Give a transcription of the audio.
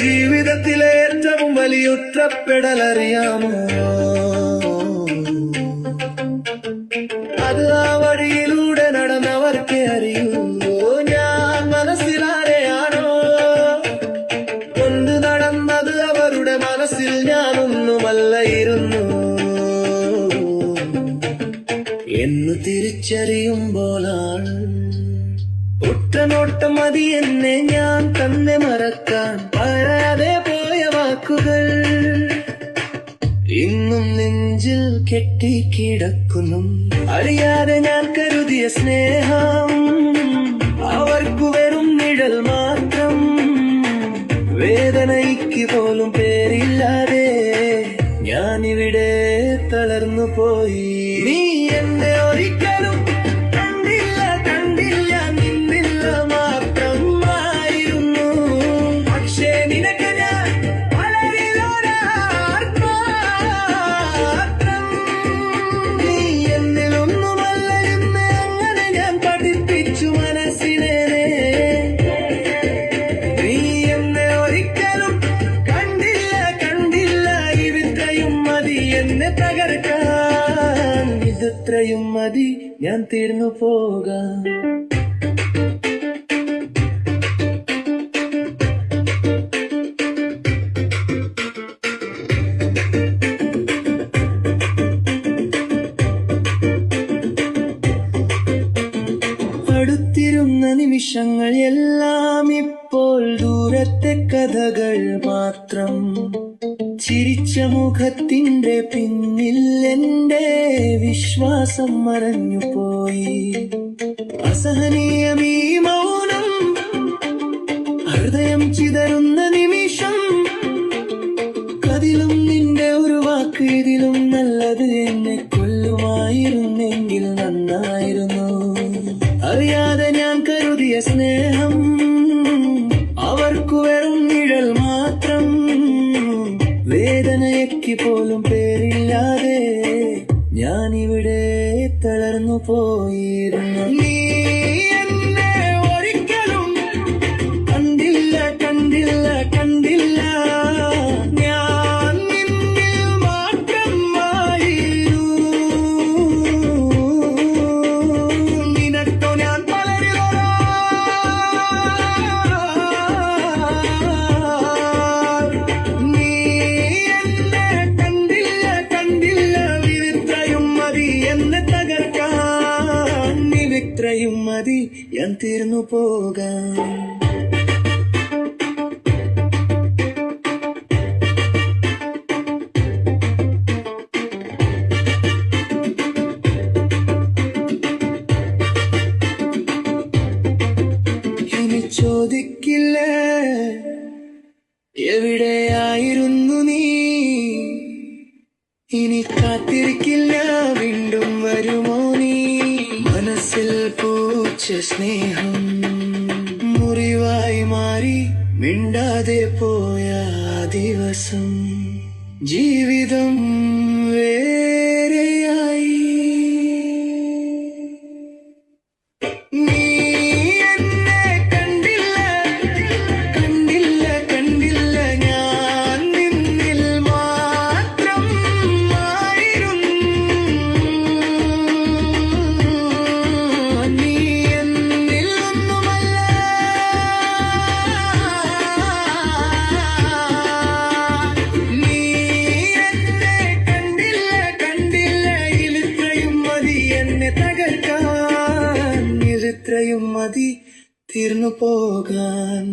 ജീവിതത്തിലെ ഏറ്റവും വലിയ ഒറ്റപ്പെടലറിയാമോ? അത് ആ വഴിയിലൂടെ നടന്നവർക്കേ അറിയൂ. ഞാൻ മനസ്സിലാരെയാണോ കൊണ്ടു നടന്നത്? അവരുടെ മനസ്സിൽ ഞാനൊന്നുമല്ലായിരുന്നു എന്ന് തിരിച്ചറിയുമ്പോഴാണ് ഒറ്റനോട്ടം മതി എന്നെ ഞാൻ തന്നെ മറക്കാൻ. പറയാതെ പോയ വാക്കുകൾ ഇന്നും നെഞ്ചിൽ കെട്ടിക്കിടക്കുന്നു. അറിയാതെ ഞാൻ കരുതിയ സ്നേഹം അവർക്കു വെറും നിഴൽ മാത്രം. വേദനയ്ക്ക് പോലും പേരില്ലാതെ ഞാനിവിടെ തളർന്നു പോയി. നീ എന്നെ ഒരിക്കലും എന്നെ തകർക്കാൻ. ഇത്രയും മതി, ഞാൻ തീർന്നു പോകാം. അടുത്തിരുന്ന നിമിഷങ്ങൾ എല്ലാം ഇപ്പോൾ ദൂരത്തെ കഥകൾ മാത്രം. ചിരിച്ച മുഖത്തിന്റെ പിന്നിൽ എന്റെ വിശ്വാസം മറഞ്ഞു പോയി. അസഹനീയമീ മൗനം, ഹൃദയം ചിതറുന്ന നിമിഷം. അതിലും നിന്റെ ഒരു വാക്ക് ഇതിലും നല്ലത്. എന്നെ കൊല്ലുമായിരുന്നെങ്കിൽ നന്നായിരുന്നു. അറിയാതെ ഞാൻ കരുതിയ സ്നേഹം അവർക്കു വെറും നിഴൽ മാത്രം. വേദനയ്ക്ക് പോലും പേരില്ലാതെ ഞാനിവിടെ തളർന്നു പോയിരുന്നു. നീ എന്നെ ഒരിക്കലും കണ്ടില്ല, കണ്ടില്ല, കണ്ടില്ല. ഞാൻ നിന്നിൽ മാത്രമായിരുന്നു. നിനക്കു ഞാൻ ഇത്രയും മതി, ഞാൻ തീർന്നു പോകാം. ഇനി ചോദിക്കില്ലേ എവിടെയായിരുന്നു നീ? ഇനി കാത്തിരിക്കില്ല വീണ്ടും വരുമോ നീ? മനസ്സിൽ പൂച്ച സ്നേഹം മുറിവായി മാറി മിണ്ടാതെ പോയ ദിവസം. ജീവിതം വേറെയായി. നീ എന്നെ കണ്ടില്ല, കണ്ടില്ല, കണ്ടില്ല. ഞാൻ നിന്നിൽ മാത്രം ആയിരുന്നു. നീ എന്നിൽ ഒന്നുമല്ല. നീ എന്നെ കണ്ടില്ല, കണ്ടില്ല. ഇത്രയും മതി എന്നെ തകർക്കാൻ. ഇത്രയും മതി തീർന്നു പോകാൻ.